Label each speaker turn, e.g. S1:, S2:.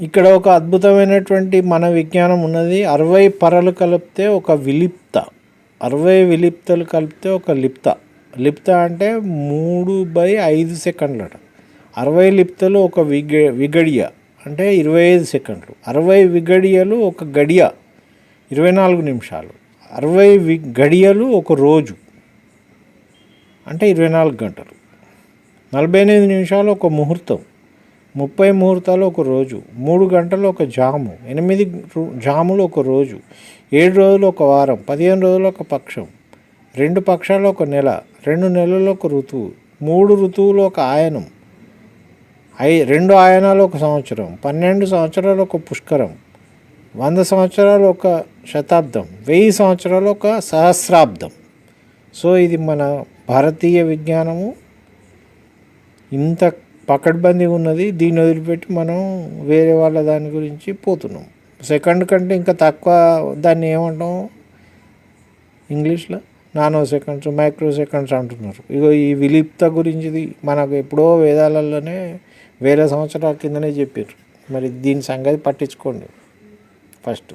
S1: ఇక్కడ ఒక అద్భుతమైనటువంటి మన విజ్ఞానం ఉన్నది. 60 పరలు కలిపితే ఒక విలిప్త, 60 విలిప్తలు కలిపితే ఒక లిప్త. లిప్త అంటే 3/5 సెకండ్లట. 60 లిప్తలు ఒక విగడియ అంటే 25 సెకండ్లు. 60 విగడియలు ఒక గడియ 24 నిమిషాలు. 60 గడియలు ఒక రోజు అంటే 24 గంటలు. 48 నిమిషాలు ఒక ముహూర్తం, 30 ముహూర్తాలు ఒక రోజు, 3 గంటలు ఒక జాము, 8 జాములు ఒక రోజు, 7 రోజులు ఒక వారం, 15 రోజులు ఒక పక్షం, 2 పక్షాలు ఒక నెల, 2 నెలలు ఒక ఋతువు, 3 ఋతువులు ఒక ఆయనం, 2 ఆయనాలు ఒక సంవత్సరం, 12 సంవత్సరాలు ఒక పుష్కరం, 100 సంవత్సరాలు ఒక శతాబ్దం, 1000 సంవత్సరాలు ఒక సహస్రాబ్దం. సో ఇది మన భారతీయ విజ్ఞానము ఇంత పకడ్బందీగా ఉన్నది. దీన్ని వదిలిపెట్టి మనం వేరే వాళ్ళ దాని గురించి పోతున్నాం. సెకండ్ కంటే ఇంకా తక్కువ దాన్ని ఏమంటాం ఇంగ్లీష్లో, నానో సెకండ్స్, మైక్రో సెకండ్స్ అంటున్నారు. ఇగో ఈ విలిప్త గురించిది మనకు ఎప్పుడో వేదాలలోనే వేల సంవత్సరాల కిందనే చెప్పారు. మరి దీని సంగతి పట్టించుకోండి ఫస్ట్.